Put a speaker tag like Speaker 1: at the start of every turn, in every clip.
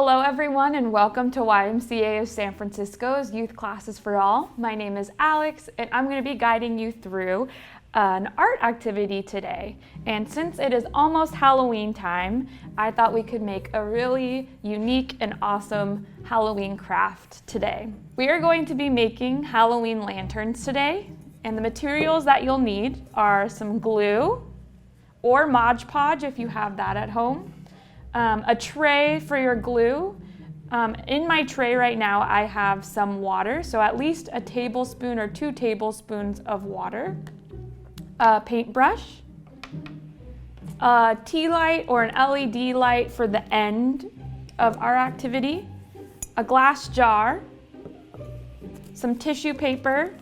Speaker 1: Hello everyone and welcome to YMCA of San Francisco's Youth Classes for All. My name is Alex and I'm going to be guiding you through an art activity today. And since it is almost Halloween time, I thought we could make a really unique and awesome Halloween craft today. We are going to be making Halloween lanterns today, and the materials that you'll need are some glue or Mod Podge if you have that at home. A tray for your glue. In my tray right now I have some water, so at least a tablespoon or 2 tablespoons of water. A paintbrush, a tea light or an LED light for the end of our activity, a glass jar, some tissue paper,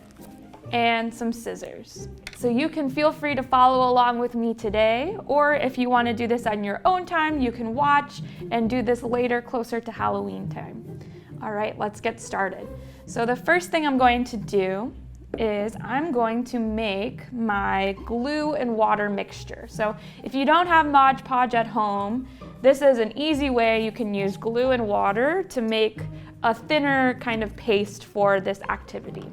Speaker 1: and some scissors. So you can feel free to follow along with me today, or if you want to do this on your own time, you can watch and do this later closer to Halloween time. All right, let's get started. So the first thing I'm going to do is I'm going to make my glue and water mixture. So if you don't have Mod Podge at home, this is an easy way you can use glue and water to make a thinner kind of paste for this activity.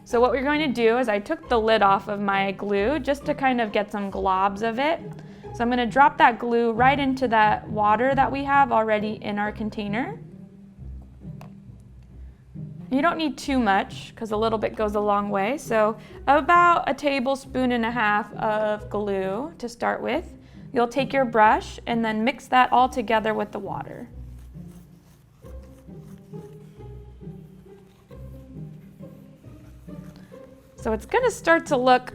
Speaker 1: So what we're going to do is I took the lid off of my glue just to kind of get some globs of it. So I'm going to drop that glue right into that water that we have already in our container. You don't need too much because a little bit goes a long way. So about 1.5 tablespoons of glue to start with. You'll take your brush and then mix that all together with the water. So it's going to start to look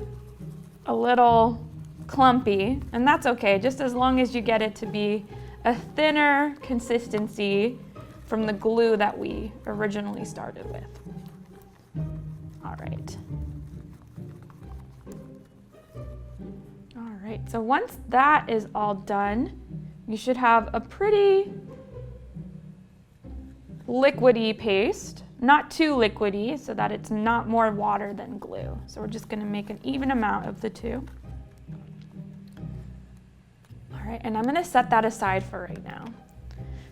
Speaker 1: a little clumpy, and that's okay, just as long as you get it to be a thinner consistency from the glue that we originally started with. All right. All right, so once that is all done, you should have a pretty liquidy paste. Not too liquidy so that it's not more water than glue. So we're just going to make an even amount of the two. All right, and I'm going to set that aside for right now.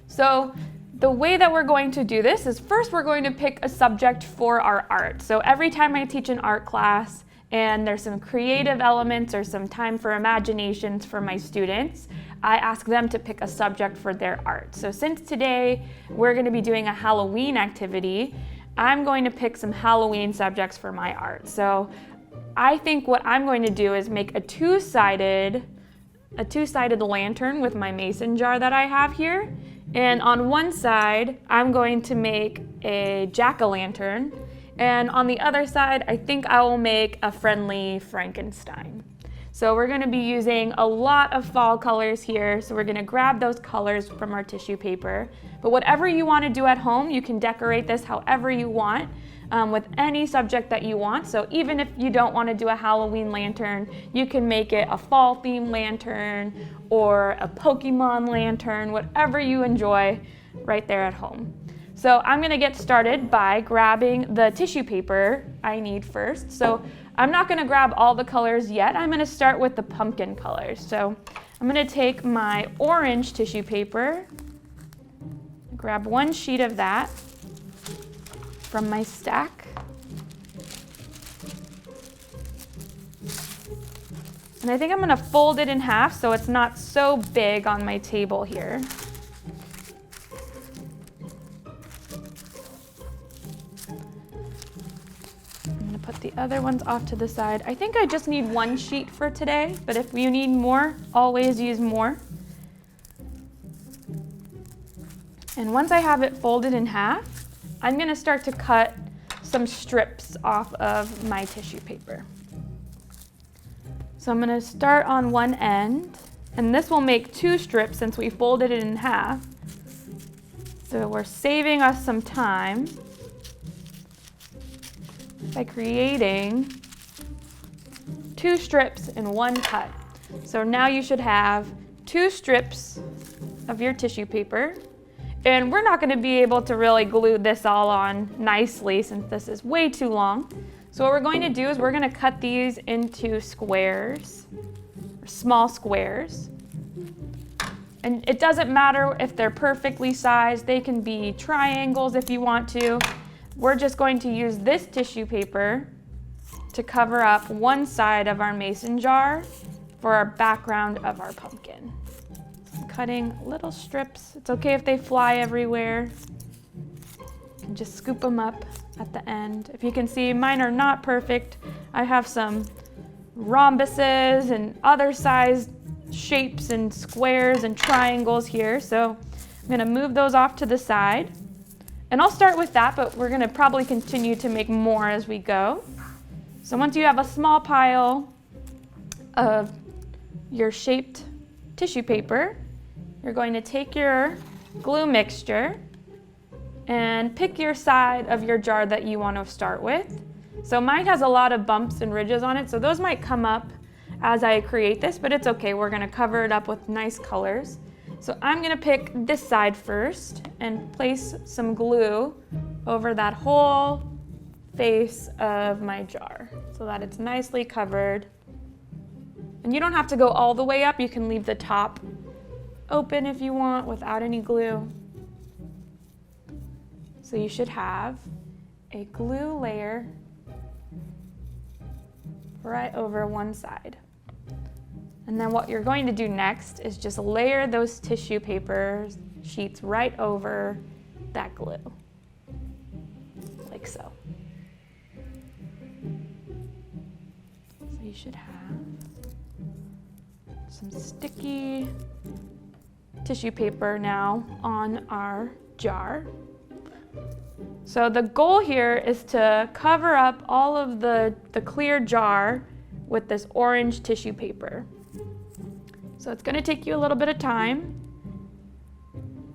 Speaker 1: So the way that we're going to do this is first we're going to pick a subject for our art. So every time I teach an art class and there's some creative elements or some time for imaginations for my students, I ask them to pick a subject for their art. So since today we're going to be doing a Halloween activity, I'm going to pick some Halloween subjects for my art. So I think what I'm going to do is make a two-sided lantern with my mason jar that I have here. And on one side, I'm going to make a jack-o'-lantern. And on the other side, I think I will make a friendly Frankenstein. So we're going to be using a lot of fall colors here. So we're going to grab those colors from our tissue paper. But whatever you want to do at home, you can decorate this however you want with any subject that you want. So even if you don't want to do a Halloween lantern, you can make it a fall themed lantern or a Pokemon lantern, whatever you enjoy right there at home. So I'm going to get started by grabbing the tissue paper I need first. So I'm not going to grab all the colors yet. I'm going to start with the pumpkin colors. So I'm going to take my orange tissue paper, grab 1 sheet of that from my stack. And I think I'm going to fold it in half so it's not so big on my table here. Put the other ones off to the side. I think I just need 1 sheet for today, but if you need more, always use more. And once I have it folded in half, I'm going to start to cut some strips off of my tissue paper. So I'm going to start on one end, and this will make 2 strips since we folded it in half. So we're saving us some time by creating 2 strips in 1 cut. So now you should have 2 strips of your tissue paper. And we're not going to be able to really glue this all on nicely since this is way too long. So what we're going to do is we're going to cut these into squares, or small squares. And it doesn't matter if they're perfectly sized. They can be triangles if you want to. We're just going to use this tissue paper to cover up one side of our mason jar for our background of our pumpkin. I'm cutting little strips. It's okay if they fly everywhere. You can just scoop them up at the end. If you can see, mine are not perfect. I have some rhombuses and other sized shapes and squares and triangles here. So I'm gonna move those off to the side. And I'll start with that, but we're gonna probably continue to make more as we go. So once you have a small pile of your shaped tissue paper, you're going to take your glue mixture and pick your side of your jar that you want to start with. So mine has a lot of bumps and ridges on it, so those might come up as I create this, but it's okay. We're gonna cover it up with nice colors. So I'm gonna pick this side first and place some glue over that whole face of my jar so that it's nicely covered. And you don't have to go all the way up. You can leave the top open if you want without any glue. So you should have a glue layer right over one side. And then what you're going to do next is just layer those tissue paper sheets right over that glue, like so. So you should have some sticky tissue paper now on our jar. So the goal here is to cover up all of the clear jar with this orange tissue paper. So it's going to take you a little bit of time.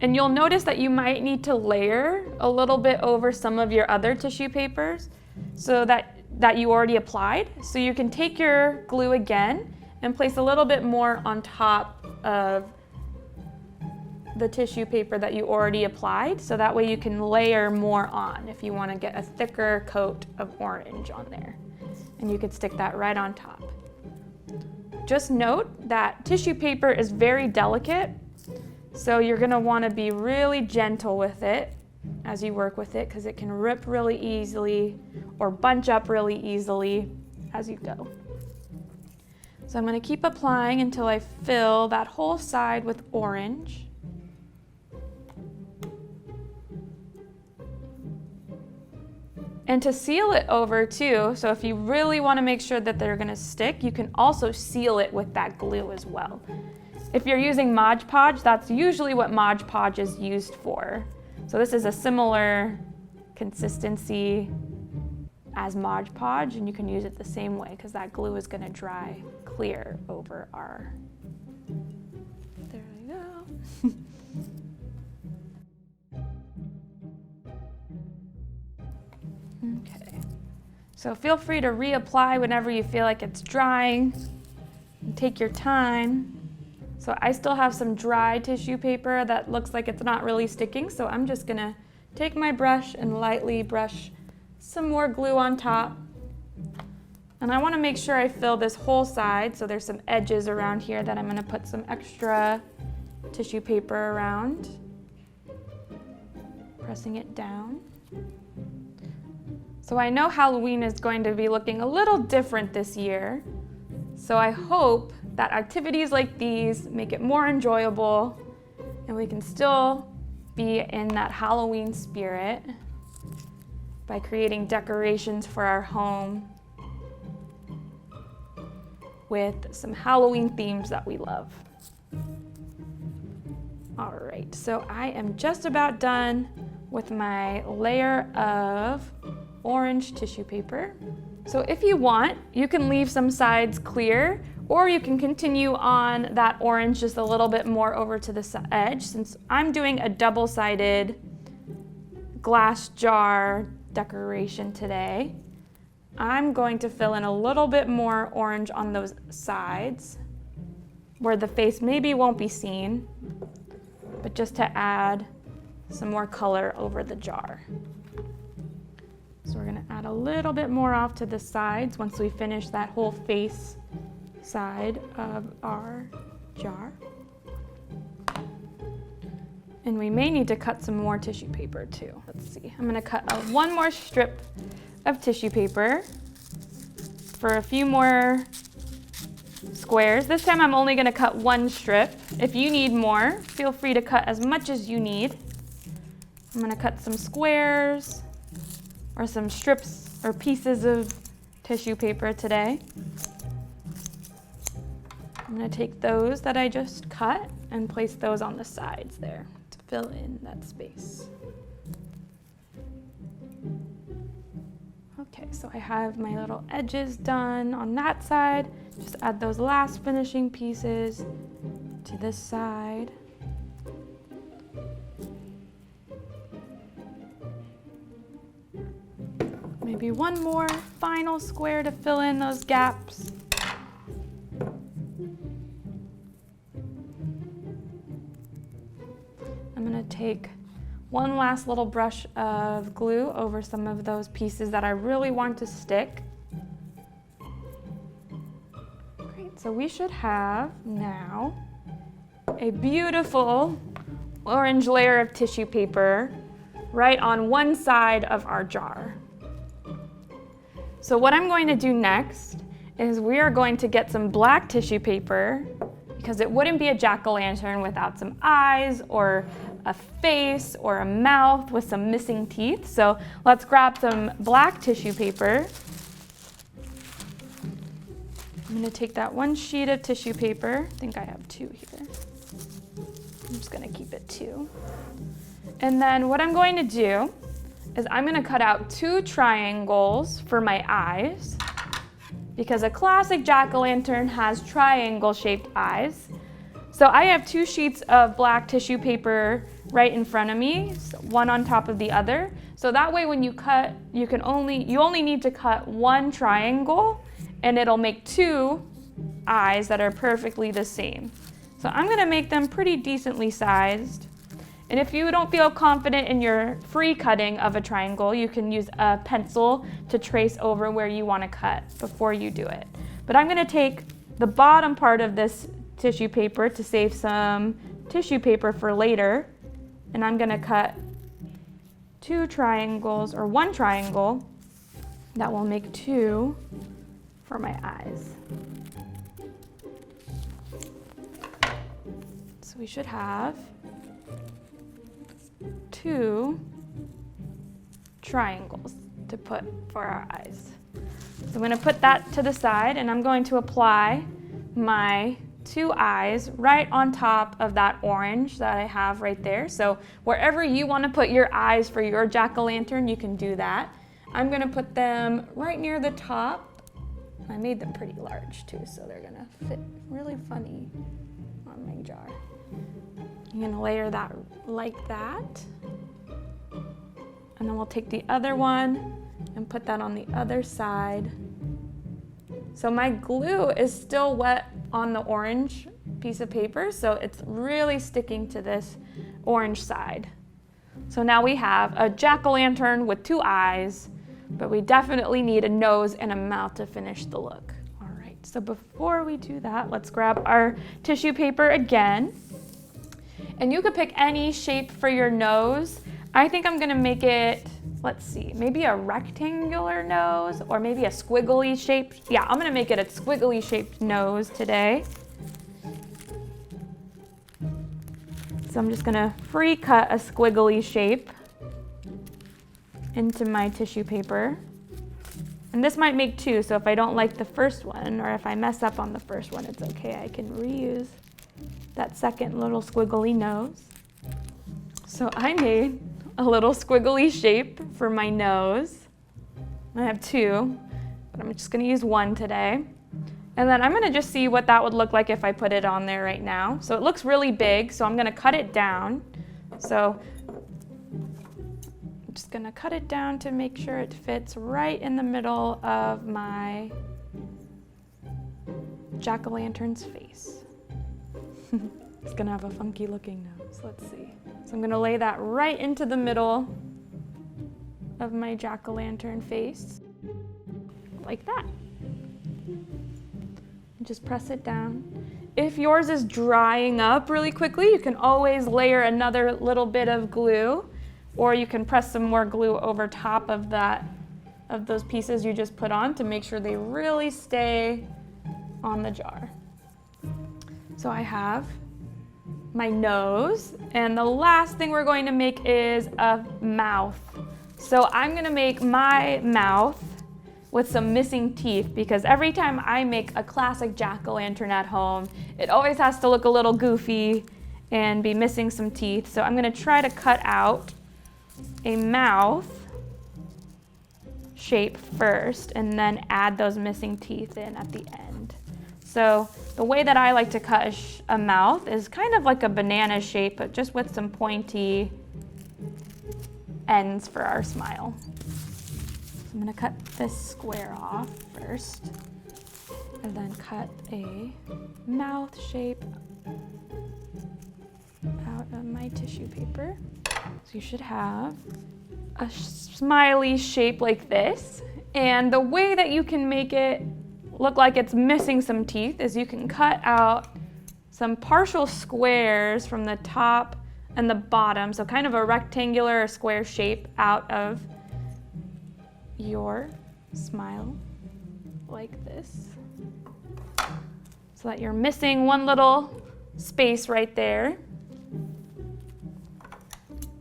Speaker 1: And you'll notice that you might need to layer a little bit over some of your other tissue papers so that you already applied. So you can take your glue again and place a little bit more on top of the tissue paper that you already applied, so that way you can layer more on if you want to get a thicker coat of orange on there. And you could stick that right on top. Just note that tissue paper is very delicate, so you're going to want to be really gentle with it as you work with it, because it can rip really easily or bunch up really easily as you go. So I'm going to keep applying until I fill that whole side with orange. And to seal it over too, so if you really want to make sure that they're going to stick, you can also seal it with that glue as well. If you're using Mod Podge, that's usually what Mod Podge is used for. So this is a similar consistency as Mod Podge, and you can use it the same way because that glue is going to dry clear over our... There we go. Okay, so feel free to reapply whenever you feel like it's drying, and take your time. So I still have some dry tissue paper that looks like it's not really sticking, so I'm just gonna take my brush and lightly brush some more glue on top. And I wanna make sure I fill this whole side, so there's some edges around here that I'm gonna put some extra tissue paper around, pressing it down. So I know Halloween is going to be looking a little different this year, so I hope that activities like these make it more enjoyable and we can still be in that Halloween spirit by creating decorations for our home with some Halloween themes that we love. All right, so I am just about done with my layer of orange tissue paper. So if you want, you can leave some sides clear, or you can continue on that orange just a little bit more over to the edge. Since I'm doing a double-sided glass jar decoration today, I'm going to fill in a little bit more orange on those sides where the face maybe won't be seen, but just to add some more color over the jar. So we're gonna add a little bit more off to the sides once we finish that whole face side of our jar. And we may need to cut some more tissue paper too. Let's see, I'm gonna cut one more strip of tissue paper for a few more squares. This time I'm only gonna cut one strip. If you need more, feel free to cut as much as you need. I'm gonna cut some squares or some strips or pieces of tissue paper today. I'm gonna take those that I just cut and place those on the sides there to fill in that space. Okay, so I have my little edges done on that side. Just add those last finishing pieces to this side. Maybe one more final square to fill in those gaps. I'm gonna take one last little brush of glue over some of those pieces that I really want to stick. Great, so we should have now a beautiful orange layer of tissue paper right on one side of our jar. So what I'm going to do next is we are going to get some black tissue paper, because it wouldn't be a jack-o'-lantern without some eyes or a face or a mouth with some missing teeth. So let's grab some black tissue paper. I'm gonna take that one sheet of tissue paper. I think I have two here. I'm just gonna keep it two. And then what I'm going to do is I'm gonna cut out 2 triangles for my eyes, because a classic jack-o'-lantern has triangle-shaped eyes. So I have 2 sheets of black tissue paper right in front of me, one on top of the other. So that way when you cut, you only need to cut 1 triangle and it'll make 2 eyes that are perfectly the same. So I'm gonna make them pretty decently sized. And if you don't feel confident in your free cutting of a triangle, you can use a pencil to trace over where you want to cut before you do it. But I'm going to take the bottom part of this tissue paper to save some tissue paper for later, and I'm going to cut 2 triangles, or 1 triangle that will make 2 for my eyes. So we should have 2 triangles to put for our eyes. So I'm going to put that to the side, and I'm going to apply my 2 eyes right on top of that orange that I have right there. So wherever you want to put your eyes for your jack-o'-lantern, you can do that. I'm going to put them right near the top. I made them pretty large too, so they're going to fit really funny on my jar. I'm going to layer that like that. And then we'll take the other one and put that on the other side. So my glue is still wet on the orange piece of paper, so it's really sticking to this orange side. So now we have a jack-o'-lantern with 2 eyes, but we definitely need a nose and a mouth to finish the look. All right, so before we do that, let's grab our tissue paper again. And you could pick any shape for your nose. I think I'm gonna make it, let's see, maybe a rectangular nose or maybe a squiggly shaped. Yeah, I'm gonna make it a squiggly shaped nose today. So I'm just gonna free cut a squiggly shape into my tissue paper. And this might make 2, so if I don't like the first one or if I mess up on the first one, it's okay. I can reuse that second little squiggly nose. So I made a little squiggly shape for my nose. I have 2, but I'm just gonna use 1 today. And then I'm gonna just see what that would look like if I put it on there right now. So it looks really big, so I'm gonna cut it down. So I'm just gonna cut it down to make sure it fits right in the middle of my jack-o'-lantern's face. It's gonna have a funky looking nose, let's see. So I'm gonna lay that right into the middle of my jack-o'-lantern face, like that. Just press it down. If yours is drying up really quickly, you can always layer another little bit of glue, or you can press some more glue over top of those pieces you just put on to make sure they really stay on the jar. So I have my nose, and the last thing we're going to make is a mouth. So I'm gonna make my mouth with some missing teeth, because every time I make a classic jack-o'-lantern at home, it always has to look a little goofy and be missing some teeth. So I'm gonna try to cut out a mouth shape first and then add those missing teeth in at the end. So the way that I like to cut a mouth is kind of like a banana shape, but just with some pointy ends for our smile. So I'm gonna cut this square off first, and then cut a mouth shape out of my tissue paper. So you should have a smiley shape like this. And the way that you can make it look like it's missing some teeth is you can cut out some partial squares from the top and the bottom, so kind of a rectangular or square shape out of your smile like this, so that you're missing one little space right there.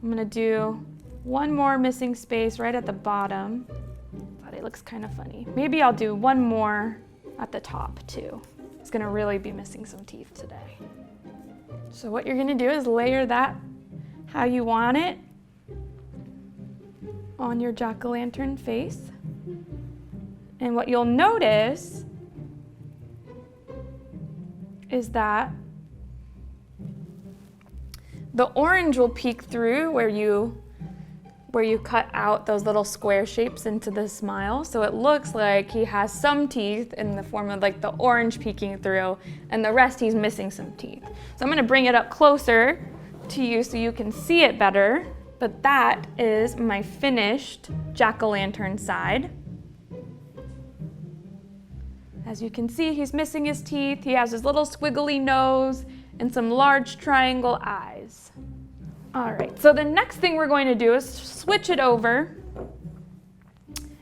Speaker 1: I'm gonna do one more missing space right at the bottom, but it looks kind of funny. Maybe I'll do one more at the top too. It's gonna really be missing some teeth today. So what you're gonna do is layer that how you want it on your jack-o'-lantern face. And what you'll notice is that the orange will peek through where you cut out those little square shapes into the smile. So it looks like he has some teeth in the form of like the orange peeking through, and the rest he's missing some teeth. So I'm gonna bring it up closer to you so you can see it better. But that is my finished jack-o'-lantern side. As you can see, he's missing his teeth. He has his little squiggly nose and some large triangle eyes. All right, so the next thing we're going to do is switch it over,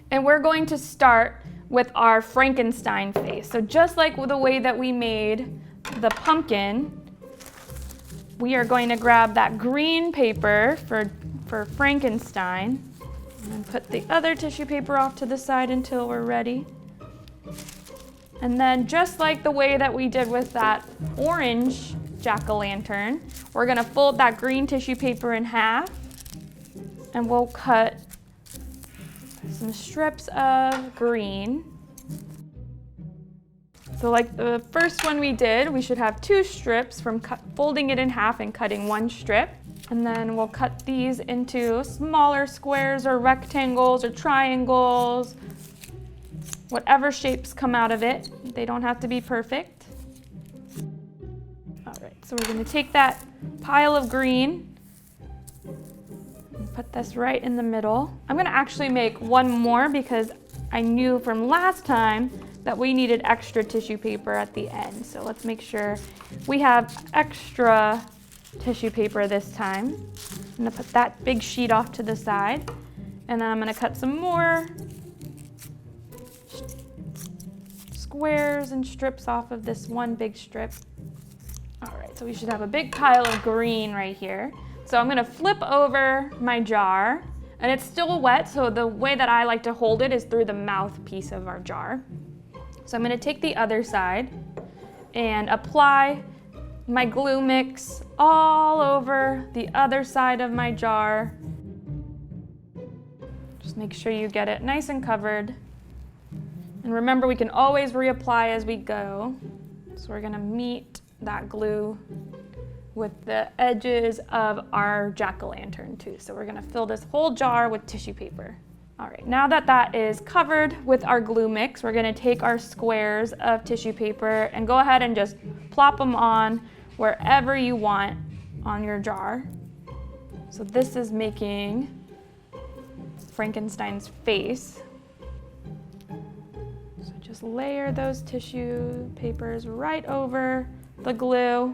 Speaker 1: and we're going to start with our Frankenstein face. So just like the way that we made the pumpkin, we are going to grab that green paper for Frankenstein and put the other tissue paper off to the side until we're ready. And then just like the way that we did with that orange jack-o'-lantern, we're gonna fold that green tissue paper in half, and we'll cut some strips of green. So like the first one we did, we should have 2 strips from folding it in half and cutting 1 strip. And then we'll cut these into smaller squares or rectangles or triangles, whatever shapes come out of it. They don't have to be perfect. All right, so we're gonna take that pile of green and put this right in the middle. I'm gonna actually make one more because I knew from last time that we needed extra tissue paper at the end. So let's make sure we have extra tissue paper this time. I'm gonna put that big sheet off to the side, and then I'm gonna cut some more squares and strips off of this one big strip. All right, so we should have a big pile of green right here. So I'm gonna flip over my jar, and it's still wet, so the way that I like to hold it is through the mouthpiece of our jar. So I'm gonna take the other side and apply my glue mix all over the other side of my jar. Just make sure you get it nice and covered. And remember, we can always reapply as we go. So we're gonna meet that glue with the edges of our jack-o'-lantern too. So we're gonna fill this whole jar with tissue paper. All right, now that that is covered with our glue mix, we're gonna take our squares of tissue paper and go ahead and just plop them on wherever you want on your jar. So this is making Frankenstein's face. So just layer those tissue papers right over the glue.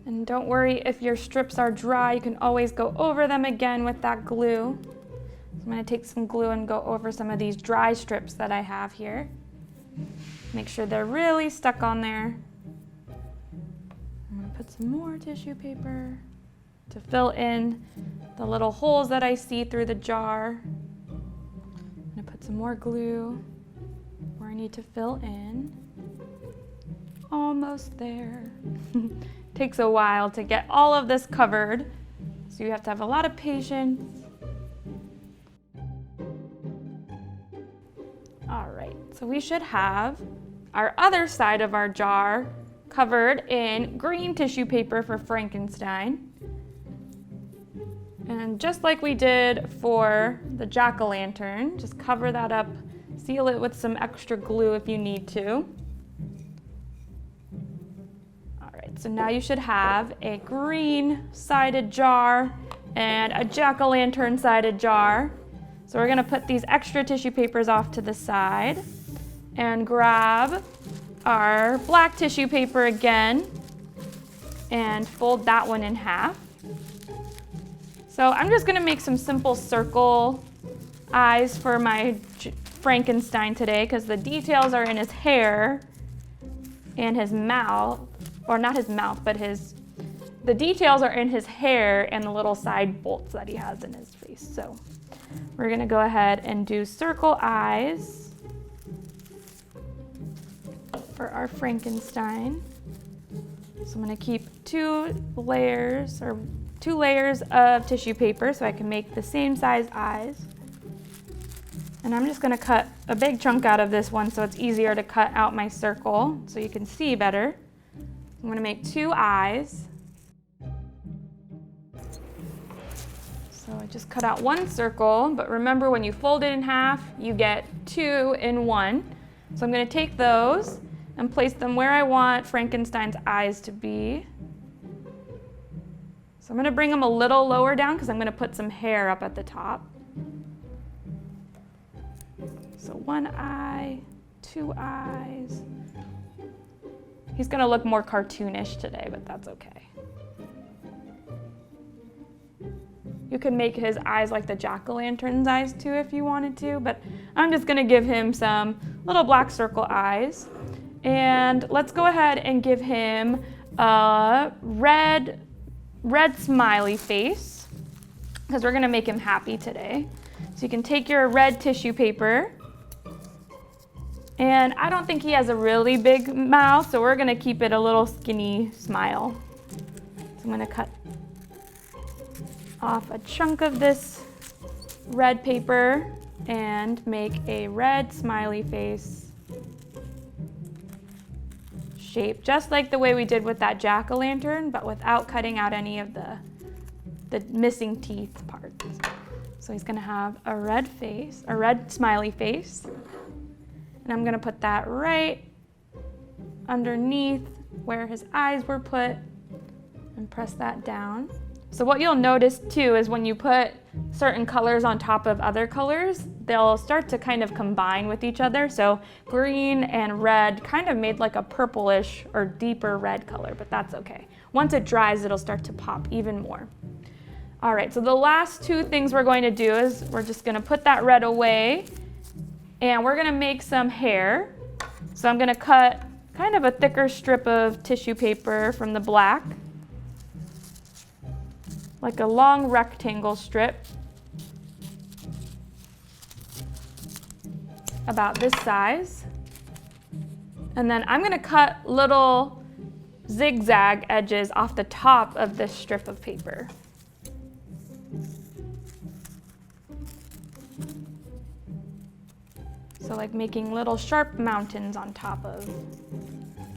Speaker 1: And don't worry if your strips are dry, you can always go over them again with that glue. I'm going to take some glue and go over some of these dry strips that I have here. Make sure they're really stuck on there. I'm going to put some more tissue paper to fill in the little holes that I see through the jar. I'm going to put some more glue where I need to fill in. Almost there. Takes a while to get all of this covered, so you have to have a lot of patience. All right, so we should have our other side of our jar covered in green tissue paper for Frankenstein. And just like we did for the jack-o'-lantern, just cover that up, seal it with some extra glue if you need to. All right, so now you should have a green-sided jar and a jack-o'-lantern-sided jar. So we're gonna put these extra tissue papers off to the side and grab our black tissue paper again and fold that one in half. So I'm just gonna make some simple circle eyes for my Frankenstein today because the details are in his hair and his mouth, or not his mouth, but the details are in his hair and the little side bolts that he has in his face. So we're gonna go ahead and do circle eyes for our Frankenstein. So I'm gonna keep two layers of tissue paper so I can make the same size eyes. And I'm just gonna cut a big chunk out of this one so it's easier to cut out my circle so you can see better. I'm gonna make two eyes. So I just cut out one circle, but remember when you fold it in half, you get two in one. So I'm gonna take those and place them where I want Frankenstein's eyes to be. So I'm gonna bring them a little lower down because I'm gonna put some hair up at the top. So one eye, two eyes. He's gonna look more cartoonish today, but that's okay. You can make his eyes like the jack-o'-lantern's eyes too if you wanted to, but I'm just gonna give him some little black circle eyes. And let's go ahead and give him a red smiley face because we're gonna make him happy today. So you can take your red tissue paper, and I don't think he has a really big mouth, so we're gonna keep it a little skinny smile. So I'm gonna cut off a chunk of this red paper and make a red smiley face shape, just like the way we did with that jack-o'-lantern, but without cutting out any of the missing teeth parts. So he's gonna have a red face, a red smiley face. And I'm gonna put that right underneath where his eyes were put and press that down. So what you'll notice too is when you put certain colors on top of other colors, they'll start to kind of combine with each other. So green and red kind of made like a purplish or deeper red color, but that's okay. Once it dries, it'll start to pop even more. All right, so the last two things we're going to do is we're just gonna put that red away and we're gonna make some hair. So I'm gonna cut kind of a thicker strip of tissue paper from the black, like a long rectangle strip, about this size. And then I'm gonna cut little zigzag edges off the top of this strip of paper. So like making little sharp mountains on top of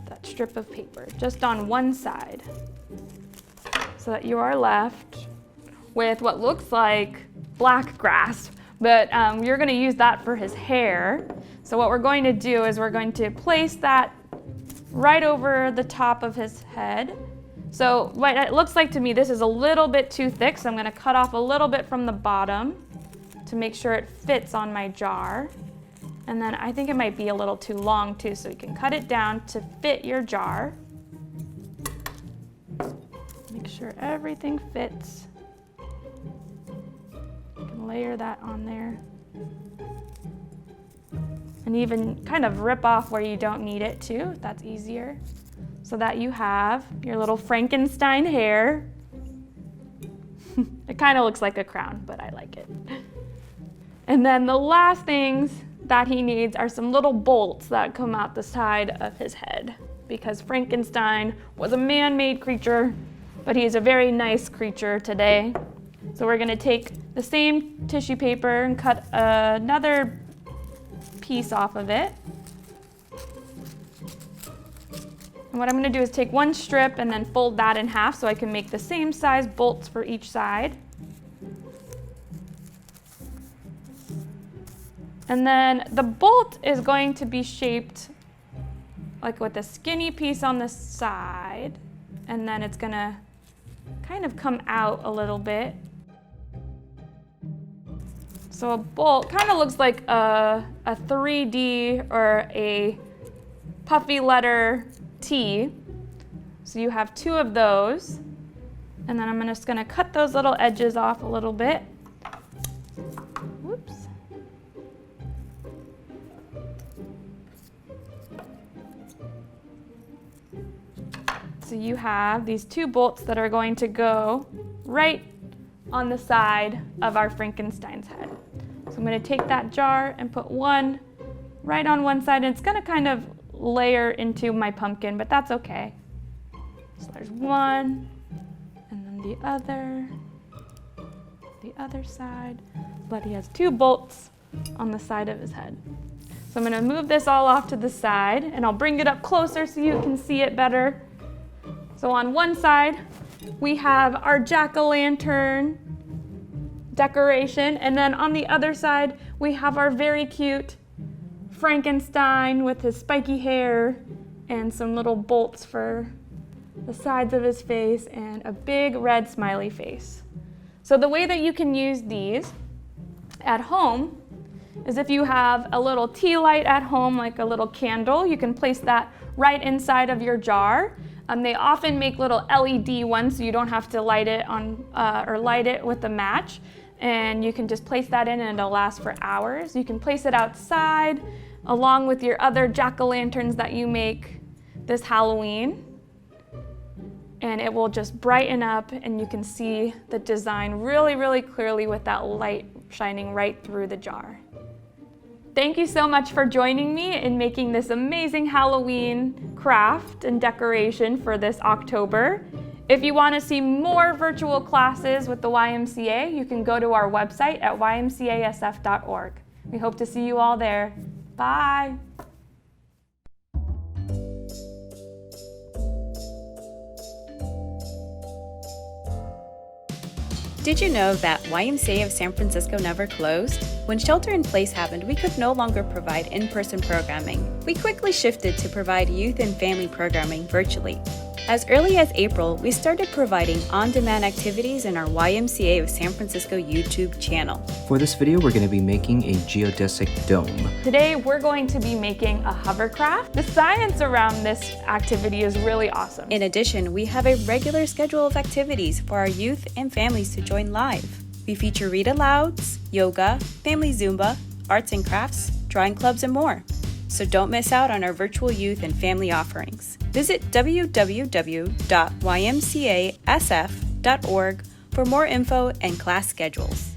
Speaker 1: that strip of paper, just on one side. So that you are left with what looks like black grass, but you're gonna use that for his hair. So what we're going to do is we're going to place that right over the top of his head. So what it looks like to me, this is a little bit too thick, so I'm gonna cut off a little bit from the bottom to make sure it fits on my jar. And then I think it might be a little too long too, so you can cut it down to fit your jar. Make sure everything fits. You can layer that on there. And even kind of rip off where you don't need it too, if that's easier. So that you have your little Frankenstein hair. It kind of looks like a crown, but I like it. And then the last things that he needs are some little bolts that come out the side of his head, because Frankenstein was a man-made creature, but he's a very nice creature today. So we're gonna take the same tissue paper and cut another piece off of it. And what I'm gonna do is take one strip and then fold that in half so I can make the same size bolts for each side. And then the bolt is going to be shaped like with a skinny piece on the side, and then it's gonna kind of come out a little bit. So a bolt kind of looks like a 3D or a puffy letter T. So you have two of those. And then I'm just gonna cut those little edges off a little bit. Whoops. So you have these two bolts that are going to go right on the side of our Frankenstein's head. So I'm going to take that jar and put one right on one side, and it's going to kind of layer into my pumpkin, but that's okay. So there's one, and then the other side, but he has two bolts on the side of his head. So I'm going to move this all off to the side, and I'll bring it up closer so you can see it better. So on one side, we have our jack-o'-lantern decoration, and then on the other side, we have our very cute Frankenstein with his spiky hair and some little bolts for the sides of his face and a big red smiley face. So the way that you can use these at home is if you have a little tea light at home, like a little candle, you can place that right inside of your jar. They often make little LED ones, so you don't have to light it on or light it with a match, and you can just place that in and it'll last for hours. You can place it outside along with your other jack-o'-lanterns that you make this Halloween, and it will just brighten up and you can see the design really, really clearly with that light shining right through the jar. Thank you so much for joining me in making this amazing Halloween craft and decoration for this October. If you want to see more virtual classes with the YMCA, you can go to our website at YMCASF.org. We hope to see you all there. Bye.
Speaker 2: Did you know that YMCA of San Francisco never closed? When shelter-in-place happened, we could no longer provide in-person programming. We quickly shifted to provide youth and family programming virtually. As early as April, we started providing on-demand activities in our YMCA of San Francisco YouTube channel.
Speaker 3: For this video, we're going to be making a geodesic dome.
Speaker 1: Today, we're going to be making a hovercraft. The science around this activity is really awesome.
Speaker 2: In addition, we have a regular schedule of activities for our youth and families to join live. We feature read-alouds, yoga, family Zumba, arts and crafts, drawing clubs, and more. So don't miss out on our virtual youth and family offerings. Visit www.ymcasf.org for more info and class schedules.